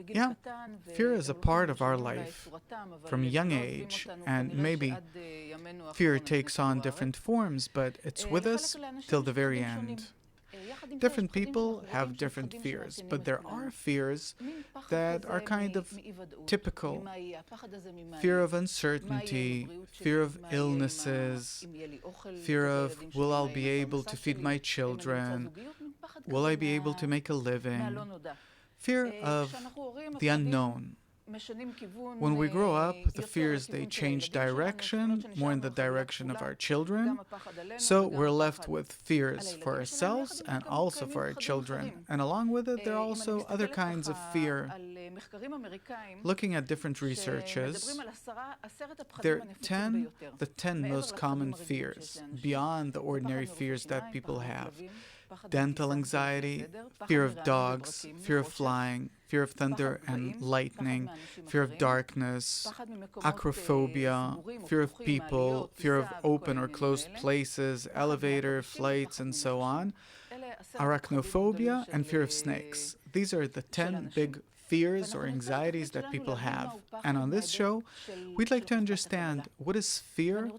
Yeah, fear is a part of our life from a young age, and maybe fear takes on different forms, but it's with us till the very end. Different people have different fears, but there are fears that are kind of typical. Fear of uncertainty, fear of illnesses, fear of will I be able to feed my children, will I be able to make a living, fear of the unknown. When we grow up, the fears they change direction, more in the direction of our children. So we're left with fears for ourselves and also for our children. And along with it, there are also other kinds of fear. Looking at different researches, there are the 10 most common fears beyond the ordinary fears that people have. Dental anxiety, fear of dogs, fear of flying, fear of thunder and lightning, fear of darkness, acrophobia, fear of people, fear of open or closed places, elevator, flights, and so on, arachnophobia, and fear of snakes. These are the 10 big fears or anxieties that people have. And on this show, we'd like to understand what is fear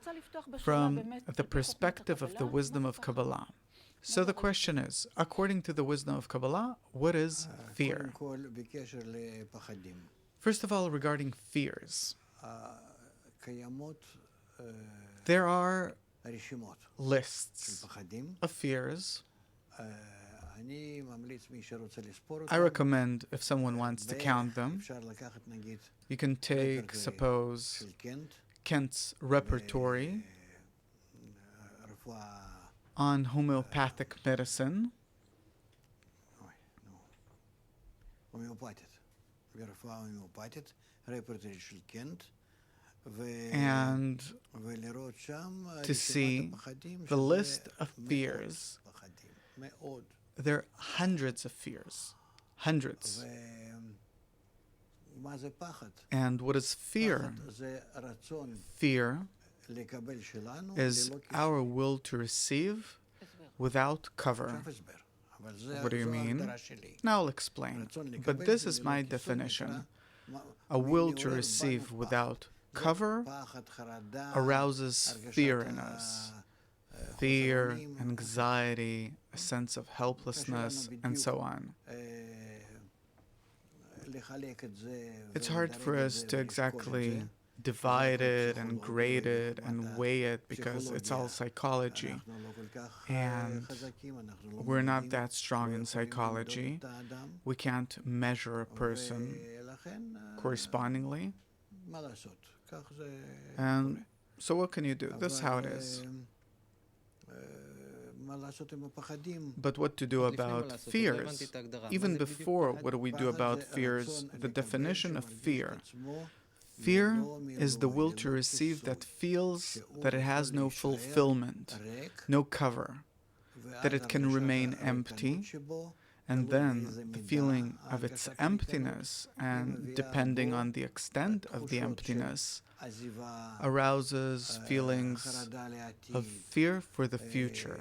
from the perspective of the wisdom of Kabbalah. So the question is, according to the wisdom of Kabbalah, what is fear? First of all, regarding fears, there are lists of fears. I recommend, if someone wants to count them, you can take, suppose, Kent's repertory on homeopathic medicine, and to see the list of fears. There are hundreds of fears. Hundreds. And what is fear? Fear is our will to receive without cover. What do you mean? Now I'll explain. But this is my definition. A will to receive without cover arouses fear in us. Fear, anxiety, a sense of helplessness, and so on. It's hard for us to exactly divide it and grade it and weigh it because it's all psychology. And we're not that strong in psychology. We can't measure a person correspondingly. And so what can you do? This is how it is. But what to do about fears? Even before what do we do about fears, the definition of fear. Fear is the will to receive that feels that it has no fulfillment, no cover, that it can remain empty, and then the feeling of its emptiness, and depending on the extent of the emptiness, arouses feelings of fear for the future.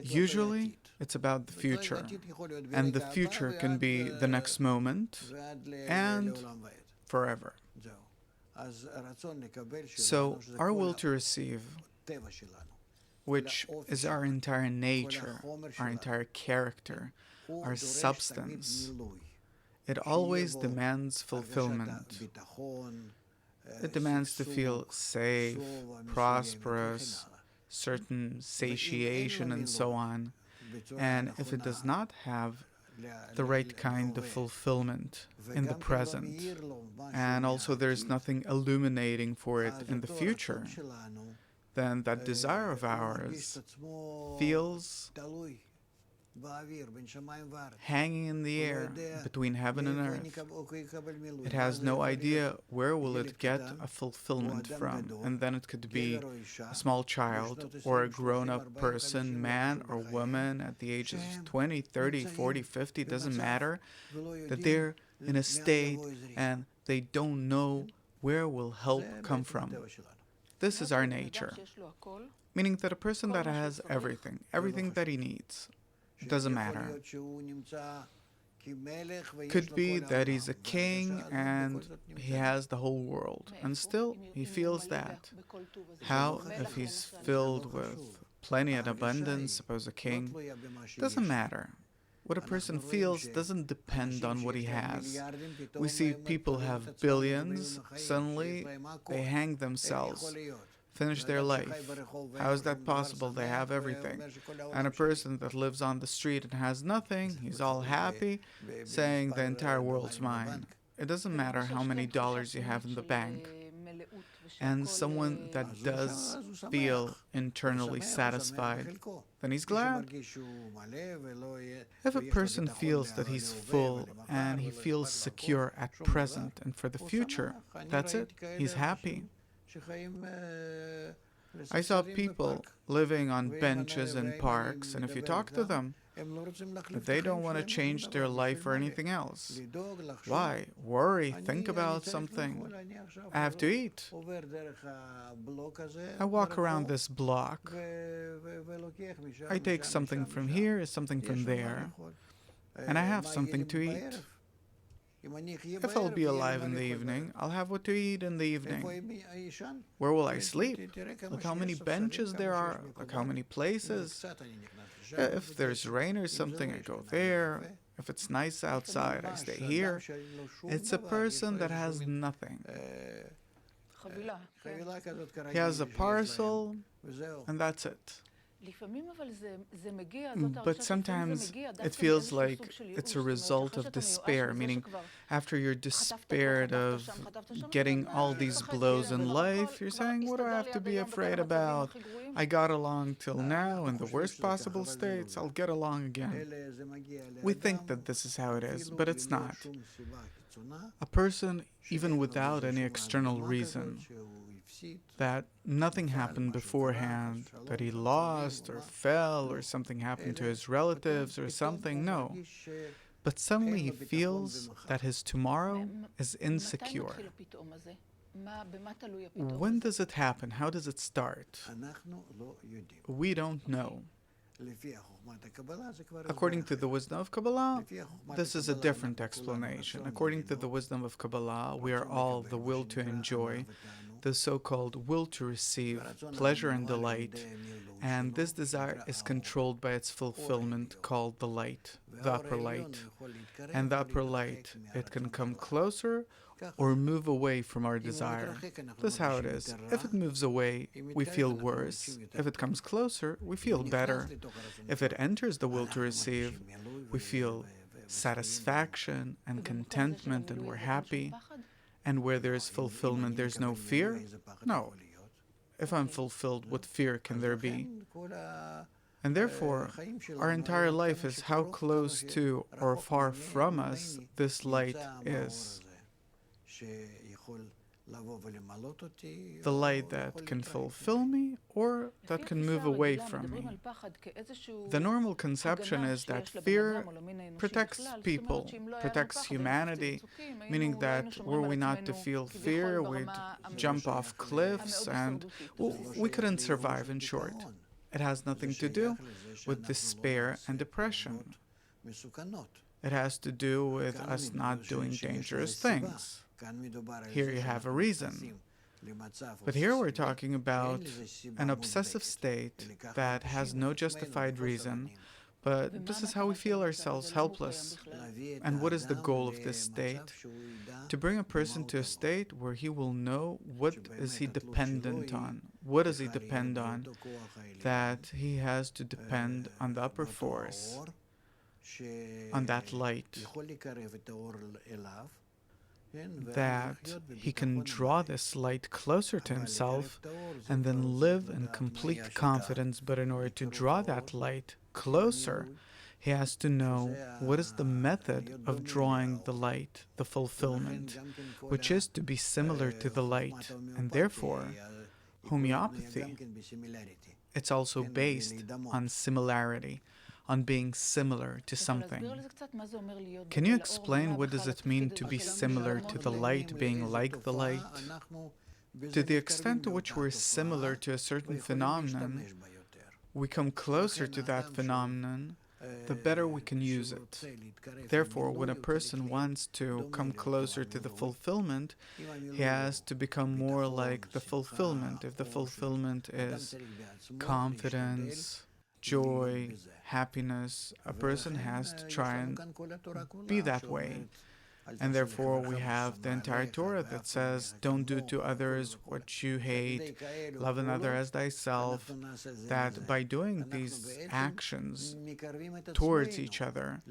Usually, it's about the future, and the future can be the next moment and forever. So, our will to receive, which is our entire nature, our entire character, our substance, it always demands fulfillment. It demands to feel safe, prosperous, certain satiation, and so on. And if it does not have the right kind of fulfillment in the present, and also there's nothing illuminating for it in the future, then that desire of ours feels hanging in the air between heaven and earth. It has no idea where will it get a fulfillment from. And then it could be a small child or a grown-up person, man or woman at the ages of 20, 30, 40, 50, doesn't matter, that they're in a state and they don't know where will help come from. This is our nature. Meaning that a person that has everything that he needs, it doesn't matter. Could be that he's a king and he has the whole world, and still he feels that. How if he's filled with plenty and abundance, suppose a king? Doesn't matter. What a person feels doesn't depend on what he has. We see people have billions, suddenly they hang themselves, finish their life. How is that possible? They have everything. And a person that lives on the street and has nothing, he's all happy, saying the entire world's mine. It doesn't matter how many dollars you have in the bank. And someone that does feel internally satisfied, then he's glad. If a person feels that he's full and he feels secure at present and for the future, that's it. He's happy. I saw people living on benches in parks, and if you talk to them, they don't want to change their life or anything else. Why? Worry, think about something. I have to eat. I walk around this block. I take something from here, something from there, and I have something to eat. If I'll be alive in the evening, I'll have what to eat in the evening. Where will I sleep? Look how many benches there are. Look how many places. If there's rain or something, I go there. If it's nice outside, I stay here. It's a person that has nothing. He has a parcel, and that's it. But sometimes it feels like it's a result of despair, meaning after you're despaired of getting all these blows in life, you're saying, what do I have to be afraid about? I got along till now in the worst possible states, I'll get along again. We think that this is how it is, but it's not. A person, even without any external reason, that nothing happened beforehand, that he lost or fell or something happened to his relatives or something, no. But suddenly he feels that his tomorrow is insecure. When does it happen? How does it start? We don't know. According to the wisdom of Kabbalah, this is a different explanation. According to the wisdom of Kabbalah, we are all the will to enjoy, the so-called will to receive pleasure and delight, and this desire is controlled by its fulfillment called the light, the upper light. And the upper light, it can come closer or move away from our desire. This is how it is. If it moves away, we feel worse. If it comes closer, we feel better. If it enters the will to receive, we feel satisfaction and contentment and we're happy. And where there is fulfillment, there's no fear? No. If I'm fulfilled, what fear can there be? And therefore, our entire life is how close to or far from us this light is. The light that can fulfill me or that can move away from me. The normal conception is that fear protects people, protects humanity, meaning that were we not to feel fear, we'd jump off cliffs and we couldn't survive, in short. It has nothing to do with despair and depression. It has to do with us not doing dangerous things. Here you have a reason. But here we're talking about an obsessive state that has no justified reason, but this is how we feel ourselves, helpless. And what is the goal of this state? To bring a person to a state where he will know what is he dependent on. What does he depend on? That he has to depend on the upper force, on that light, that he can draw this light closer to himself and then live in complete confidence. But in order to draw that light closer, he has to know what is the method of drawing the light, the fulfillment, which is to be similar to the light. And therefore, homeopathy, it's also based on similarity, on being similar to something. Can you explain what does it mean to be similar to the light, being like the light? To the extent to which we're similar to a certain phenomenon, we come closer to that phenomenon, the better we can use it. Therefore, when a person wants to come closer to the fulfillment, he has to become more like the fulfillment. If the fulfillment is confidence, joy, happiness, a person has to try and be that way. And therefore, we have the entire Torah that says, don't do to others what you hate, love another as thyself. That by doing these actions towards each other,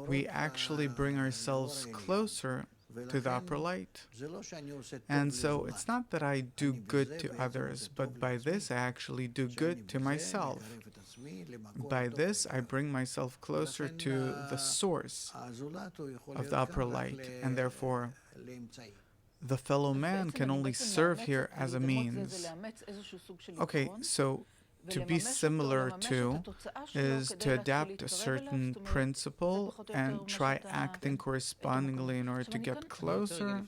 we actually bring ourselves closer to the upper light. And so it's not that I do good to others, but by this I actually do good to myself. By this I bring myself closer to the source of the upper light, and therefore the fellow man can only serve here as a means. Okay, so to be similar to is to adapt a certain principle and try acting correspondingly in order to get closer.